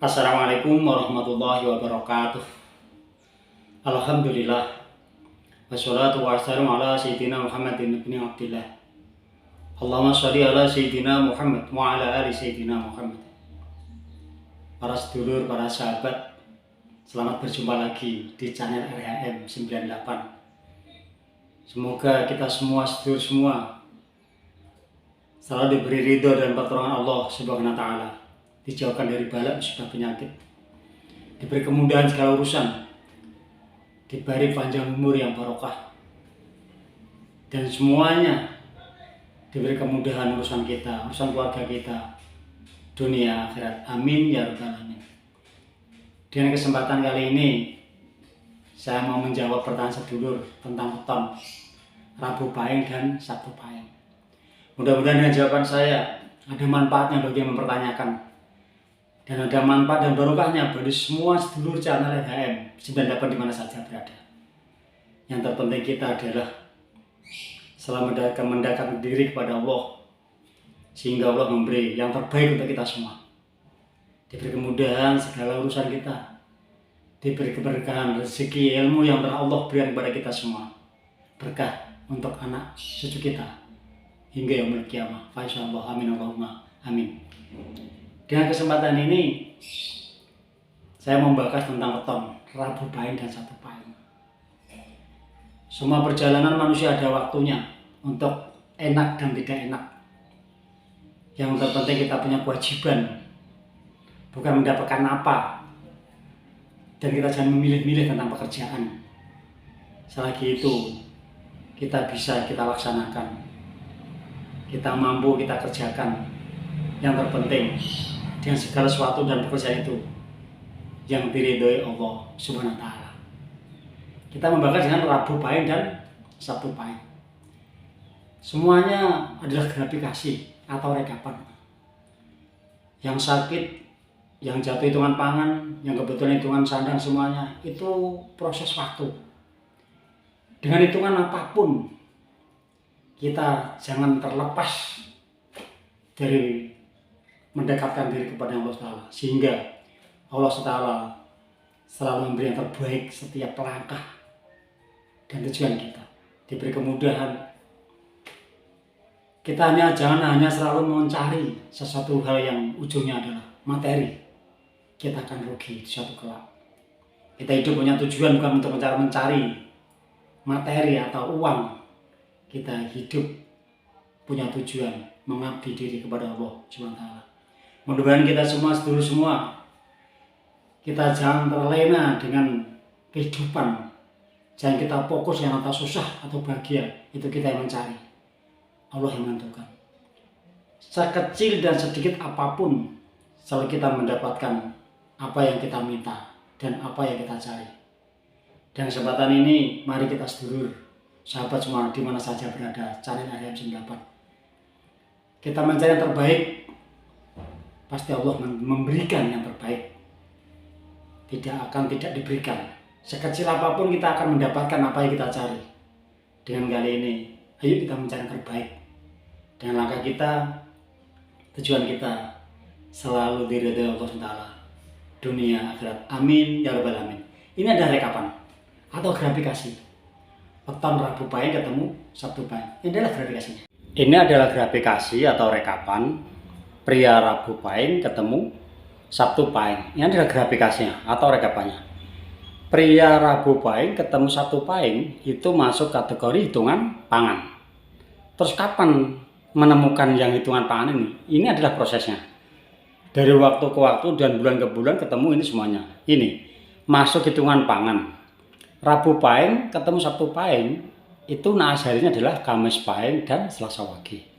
Assalamualaikum warahmatullahi wabarakatuh. Alhamdulillah. Wassalatu wassalamu ala sayyidina Muhammadin ibn Abdillah. Allahumma sholli ala sayyidina Muhammad wa ala ali sayyidina Muhammad. Para sedulur, para sahabat, selamat berjumpa lagi di channel RHM 98. Semoga kita semua, sedulur semua, selalu diberi ridho dan pertolongan Allah Subhanahu wa taala, dijauhkan dari bala musibah penyakit, diberi kemudahan segala urusan, diberi panjang umur yang barokah, dan semuanya diberi kemudahan urusan kita, urusan keluarga kita, dunia akhirat. Amin ya rabbal alamin. Dengan kesempatan kali ini saya mau menjawab pertanyaan sedulur tentang weton, Rabu Pahing dan Sabtu Pahing. Mudah-mudahan dengan jawaban saya ada manfaatnya bagi yang mempertanyakan, dan ada manfaat dan barokahnya bagi semua sedulur channel RHM 98 di mana saja berada. Yang terpenting kita adalah selalu mendekatkan diri kepada Allah, sehingga Allah memberi yang terbaik untuk kita semua. Diberi kemudahan segala urusan kita, diberi keberkahan rezeki ilmu yang telah Allah berikan kepada kita semua, berkah untuk anak cucu kita hingga yaumul qiyamah. Insyaallah, amin Allahumma amin. Dengan kesempatan ini saya membahas tentang weton, Rabu Pahing dan Sabtu Pahing. Semua perjalanan manusia ada waktunya untuk enak dan tidak enak. Yang terpenting kita punya kewajiban, bukan mendapatkan apa. Dan kita jangan memilih-milih tentang pekerjaan. Selagi itu kita bisa kita laksanakan, kita mampu kita kerjakan. Yang terpenting dengan segala sesuatu dan pekerjaan itu yang diridhoi Allah Subhanahu wa taala. Kita membahas dengan Rabu Pahing dan Sabtu Pahing. Semuanya adalah gratifikasi atau rekapan. Yang sakit, yang jatuh hitungan pangan, yang kebetulan hitungan sandang, semuanya itu proses waktu. Dengan hitungan apapun kita jangan terlepas dari mendekatkan diri kepada Allah Ta'ala, sehingga Allah Ta'ala selalu memberi yang terbaik setiap langkah dan tujuan kita. Diberi kemudahan. Kita jangan hanya selalu mencari sesuatu hal yang ujungnya adalah materi. Kita akan rugi di suatu kelak. Kita hidup punya tujuan bukan untuk mencari materi atau uang. Kita hidup punya tujuan mengabdi diri kepada Allah Subhanahu wa taala. Mudah-mudahan kita semua, sedulur semua, kita jangan terlena dengan kehidupan. Jangan kita fokus yang atas susah atau bahagia, itu kita yang mencari. Allah yang menentukan. Sekecil dan sedikit apapun, selalu kita mendapatkan apa yang kita minta dan apa yang kita cari. Dan kesempatan ini, mari kita sedulur, sahabat semua di mana saja berada, cari RHM 98. Kita mencari yang terbaik, pasti Allah memberikan yang terbaik. Tidak diberikan. Sekecil apapun kita akan mendapatkan apa yang kita cari. Dengan kali ini, ayo kita mencari yang terbaik. Dengan langkah kita, tujuan kita selalu diridhoi Allah SWT, dunia akhirat. Amin ya rabbal alamin. Ini ada rekapan atau gratifikasi. Weton Rabu Pahing ketemu Sabtu Pahing. Ini adalah gratifikasinya. Ini adalah gratifikasi atau rekapan pria Rabu Pahing ketemu Sabtu Pahing. Ini adalah gratifikasinya atau rekapannya. Pria Rabu Pahing ketemu Sabtu Pahing itu masuk kategori hitungan pangan. Terus kapan menemukan yang hitungan pangan ini? Ini adalah prosesnya. Dari waktu ke waktu dan bulan ke bulan ketemu ini semuanya. Ini masuk hitungan pangan. Rabu Pahing ketemu Sabtu Pahing itu naas harinya adalah Kamis Pahing dan Selasa Wage.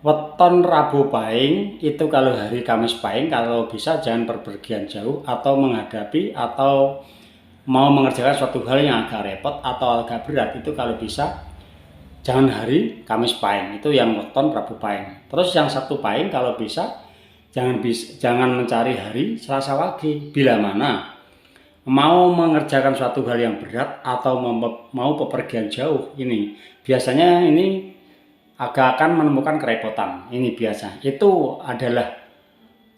Weton Rabu Pahing itu kalau hari Kamis Pahing kalau bisa jangan berpergian jauh atau menghadapi atau mau mengerjakan suatu hal yang agak repot atau agak berat, itu kalau bisa jangan hari Kamis Pahing, itu yang weton Rabu Pahing. Terus yang Sabtu Pahing kalau bisa jangan mencari hari Selasa Wage. Bila mana mau mengerjakan suatu hal yang berat atau mau bepergian jauh, ini biasanya ini agak akan menemukan kerepotan. Ini biasa. Itu adalah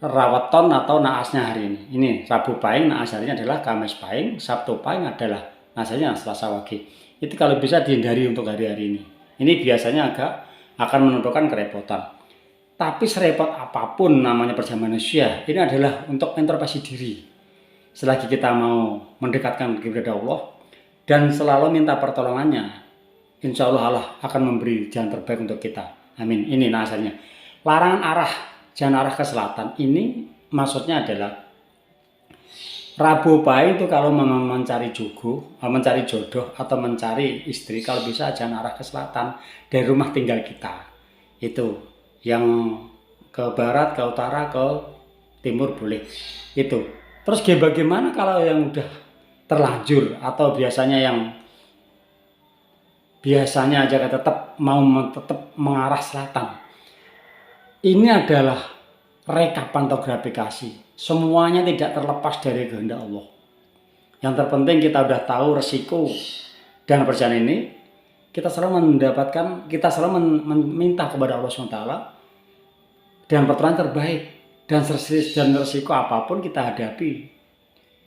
raweton atau naasnya hari ini. Ini Rabu Pahing, naas harinya adalah Kamis Pahing, Sabtu Pahing adalah naasnya Selasa Wage. Itu kalau bisa dihindari untuk hari-hari ini. Ini biasanya akan menimbulkan kerepotan. Tapi serepot apapun namanya perjalanan manusia, ini adalah untuk introspeksi diri. Selagi kita mau mendekatkan diri kepada Allah dan selalu minta pertolongannya, insya Allah akan memberi jalan terbaik untuk kita. Amin. Ini naasnya. Larangan arah, jangan arah ke selatan. Ini maksudnya adalah Rabu Pahing itu kalau mencari jodoh atau mencari istri, kalau bisa jangan arah ke selatan dari rumah tinggal kita. Itu yang ke barat, ke utara, ke timur boleh. Itu. Terus bagaimana kalau yang udah terlanjur atau biasanya aja tetap mengarah selatan. Ini adalah rekapan atau grafikasi. Semuanya tidak terlepas dari kehendak Allah. Yang terpenting kita udah tahu resiko dan perjalanan ini, kita selalu meminta kepada Allah SWT dan pertolongan terbaik dan resiko apapun kita hadapi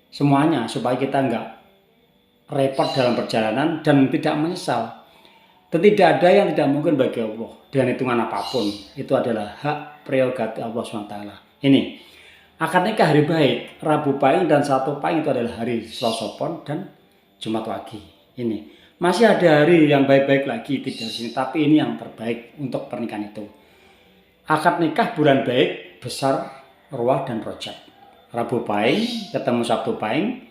semuanya supaya kita enggak repot dalam perjalanan dan tidak menyesal. Dan tidak ada yang tidak mungkin bagi Allah dengan hitungan apapun. Itu adalah hak prerogatif Allah SWT. Ini akad nikah hari baik, Rabu Pahing dan Sabtu Pahing itu adalah hari Selasa Pon dan Jumat Wage. Ini masih ada hari yang baik-baik lagi tidak di sini, tapi ini yang terbaik untuk pernikahan itu. Akad nikah bulan baik, besar, ruah dan rojab. Rabu Pahing ketemu Sabtu Pahing,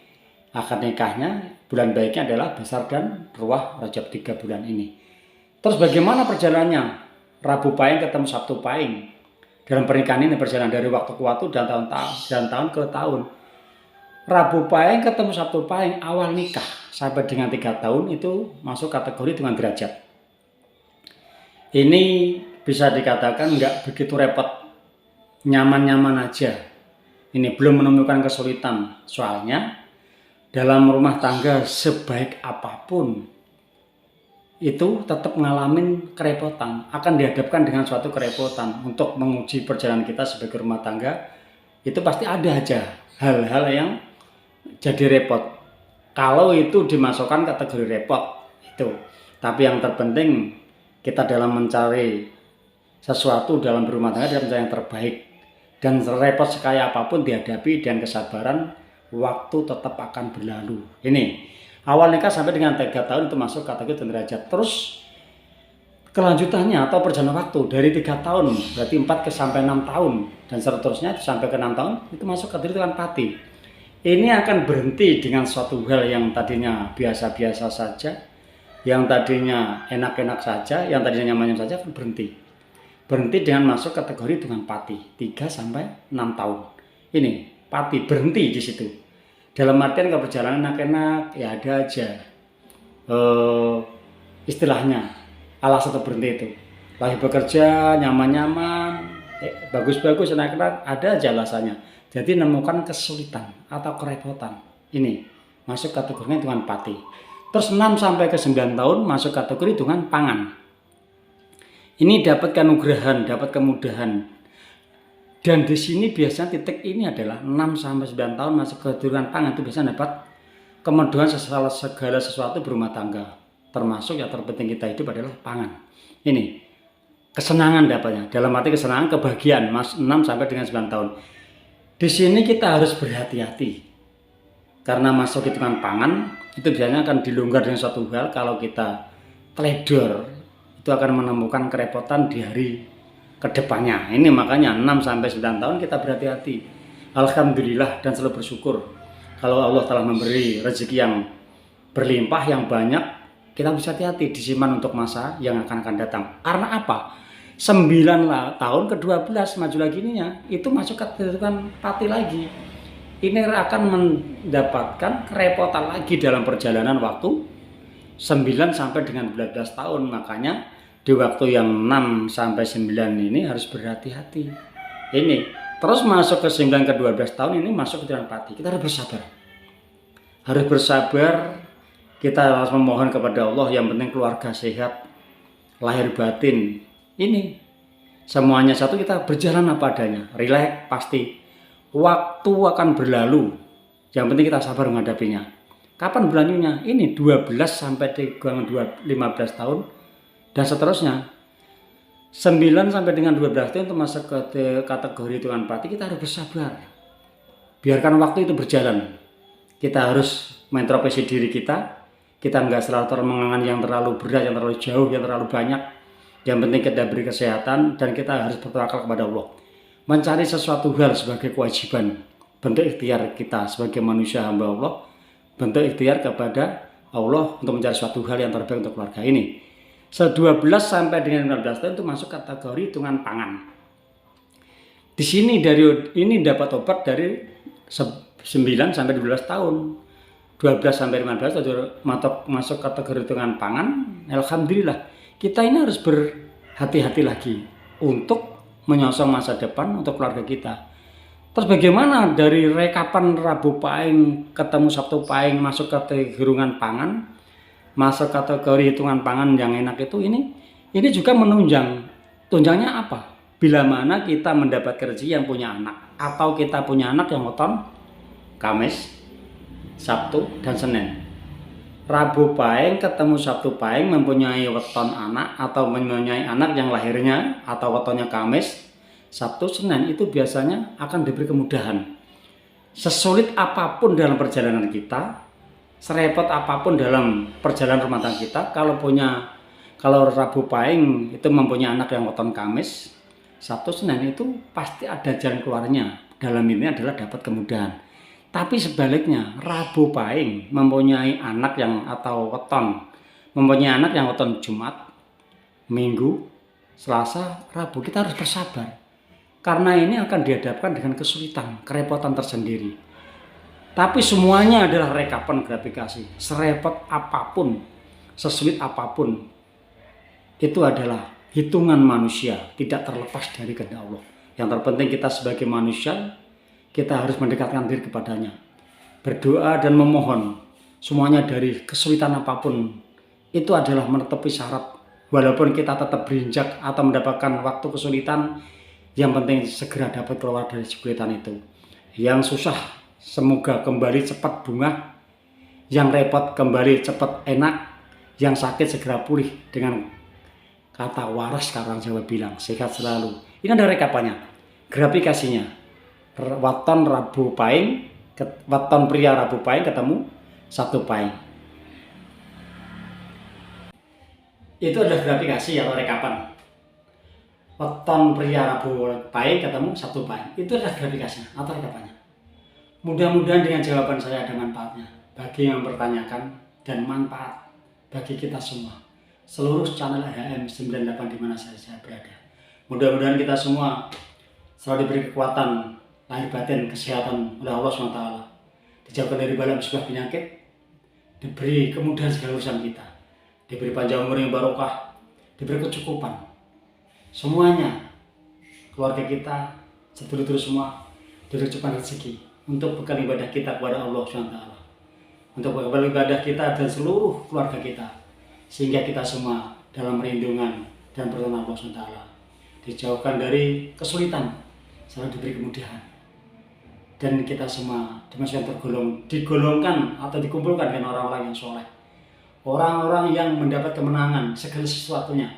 akad nikahnya bulan baiknya adalah besar dan ruah rojab 3 bulan ini. Terus bagaimana perjalanannya? Rabu Pahing ketemu Sabtu Pahing. Dalam pernikahan ini berjalan dari waktu ke waktu dan tahun ke tahun. Rabu Pahing ketemu Sabtu Pahing awal nikah sampai dengan 3 tahun itu masuk kategori dengan derajat. Ini bisa dikatakan nggak begitu repot, nyaman-nyaman aja. Ini belum menemukan kesulitan. Soalnya dalam rumah tangga sebaik apapun itu tetap ngalamin kerepotan, akan dihadapkan dengan suatu kerepotan. Untuk menguji perjalanan kita sebagai rumah tangga itu pasti ada aja hal-hal yang jadi repot. Kalau itu dimasukkan kategori repot itu. Tapi yang terpenting kita dalam mencari sesuatu dalam berumah tangga adalah mencari yang terbaik. Dan repot sekaya apapun dihadapi dan kesabaran, waktu tetap akan berlalu. Ini awal nikah sampai dengan 3 tahun itu masuk kategori derajat. Terus kelanjutannya atau perjalanan waktu dari 3 tahun berarti 4 sampai 6 tahun dan seterusnya sampai ke 6 tahun itu masuk kategori dengan pati. Ini akan berhenti dengan suatu hal yang tadinya biasa-biasa saja, yang tadinya enak-enak saja, yang tadinya nyaman saja akan berhenti. Berhenti dengan masuk kategori dengan pati 3 sampai 6 tahun. Ini pati berhenti di situ. Dalam artian kalau perjalanan enak-enak ya ada aja istilahnya alasan untuk berhenti itu. Lagi bekerja nyaman-nyaman, bagus-bagus, enak-enak, ada aja alasannya. Jadi menemukan kesulitan atau kerepotan. Ini masuk kategorinya dengan pati. Terus 6 sampai ke 9 tahun masuk kategori dengan pangan. Ini dapat keanugrahan, dapat kemudahan. Dan di sini biasanya titik ini adalah 6 sampai 9 tahun masuk ke keturunan pangan itu biasanya dapat kemudahan segala sesuatu berumah tangga. Termasuk yang terpenting kita hidup adalah pangan. Ini kesenangan dapatnya. Dalam arti kesenangan, kebahagiaan 6 sampai dengan 9 tahun. Di sini kita harus berhati-hati. Karena masuk hitungan pangan itu biasanya akan dilonggar dengan suatu hal. Kalau kita trader itu akan menemukan kerepotan di hari kedepannya. Ini makanya 6 sampai 9 tahun kita berhati-hati. Alhamdulillah dan selalu bersyukur kalau Allah telah memberi rezeki yang berlimpah, yang banyak, kita bisa hati-hati disimpan untuk masa yang akan datang. Karena apa? 9 tahun ke 12 maju lagi ininya itu masuk keturunan pati lagi. Ini akan mendapatkan kerepotan lagi dalam perjalanan waktu 9 sampai dengan 12 tahun. Makanya di waktu yang 6 sampai 9 ini harus berhati-hati. Ini terus masuk ke 9 ke 12 tahun ini masuk ke jalan pati. Kita harus bersabar. Harus bersabar. Kita harus memohon kepada Allah yang penting keluarga sehat, lahir batin. Ini Semuanya satu, kita berjalan apa adanya, relax pasti. Waktu akan berlalu, yang penting kita sabar menghadapinya. Kapan berlalunya? Ini 12 sampai dengan 15 tahun dan seterusnya. 9 sampai dengan 12 tahun itu masuk ke kategori hitungan pati, kita harus bersabar. Biarkan waktu itu berjalan. Kita harus mengintrospeksi diri kita. Kita nggak selalu termengangan yang terlalu berat, yang terlalu jauh, yang terlalu banyak. Yang penting kita beri kesehatan dan kita harus bertawakal kepada Allah. Mencari sesuatu hal sebagai kewajiban, bentuk ikhtiar kita sebagai manusia hamba Allah, bentuk ikhtiar kepada Allah untuk mencari suatu hal yang terbaik untuk keluarga ini. 12 sampai dengan 15 tahun itu masuk kategori hitungan pangan. Di sini ini dapat obat dari 9 sampai 12 tahun. 12 sampai 15 itu masuk kategori hitungan pangan. Alhamdulillah. Kita ini harus berhati-hati lagi untuk menyongsong masa depan untuk keluarga kita. Terus bagaimana dari rekapan Rabu Pahing ketemu Sabtu Pahing masuk kategori hitungan pangan, masuk kategori hitungan pangan yang enak itu ini juga menunjang. Tunjangnya apa? Bila mana kita mendapat rezeki yang punya anak, atau kita punya anak yang weton Kamis, Sabtu, dan Senin. Rabu Pahing ketemu Sabtu Pahing mempunyai weton anak atau mempunyai anak yang lahirnya atau wetonnya Kamis, Sabtu, Senin itu biasanya akan diberi kemudahan. Sesulit apapun dalam perjalanan kita, serepot apapun dalam perjalanan rumah tangga kita, kalau Rabu Pahing itu mempunyai anak yang weton Kamis, Sabtu, Senin itu pasti ada jalan keluarnya. Dalam ini adalah dapat kemudahan. Tapi sebaliknya, Rabu Pahing mempunyai anak yang mempunyai anak yang weton Jumat, Minggu, Selasa, Rabu, kita harus bersabar. Karena ini akan dihadapkan dengan kesulitan, kerepotan tersendiri. Tapi semuanya adalah rekapan gratifikasi. Serepot apapun, sesulit apapun, itu adalah hitungan manusia, tidak terlepas dari kehendak Allah. Yang terpenting kita sebagai manusia, kita harus mendekatkan diri kepadanya, berdoa dan memohon. Semuanya dari kesulitan apapun itu adalah menetepi syarat. Walaupun kita tetap berinjak atau mendapatkan waktu kesulitan, yang penting segera dapat keluar dari kesulitan itu. Yang susah semoga kembali cepat bunga, yang repot kembali cepat enak, yang sakit segera pulih. Dengan kata waras sekarang Jawa bilang, sehat selalu. Ini ada rekapannya, grafikasinya. Weton Rabu Pahing, weton pria Rabu Pahing ketemu Sabtu Pahing. Itu adalah grafikasi atau rekapan. Weton pria Rabu Pahing ketemu Sabtu Pahing. Itu adalah grafikasinya atau rekapannya. Mudah-mudahan dengan jawaban saya ada manfaatnya bagi yang mempertanyakan dan manfaat bagi kita semua. Seluruh channel HM 98 di mana saya berada. Mudah-mudahan kita semua selalu diberi kekuatan lahir batin, kesehatan oleh Allah SWT, dijauhkan dari bala musibah penyakit, diberi kemudahan segala urusan kita, diberi panjang umur yang barokah, diberi kecukupan, semuanya, keluarga kita, sedulur-dulur semua, diberi kecukupan rezeki untuk bekal ibadah kita kepada Allah SWT, untuk bekal ibadah kita dan seluruh keluarga kita, sehingga kita semua dalam perlindungan dan pertolongan Allah SWT, dijauhkan dari kesulitan, selalu diberi kemudahan. Dan kita semua dimasukkan digolongkan atau dikumpulkan dengan orang-orang yang soleh, orang-orang yang mendapat kemenangan segala sesuatunya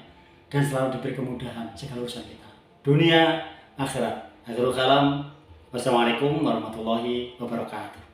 dan selalu diberi kemudahan segala urusan kita, dunia akhirat. Akhirul kalam, wassalamualaikum warahmatullahi wabarakatuh.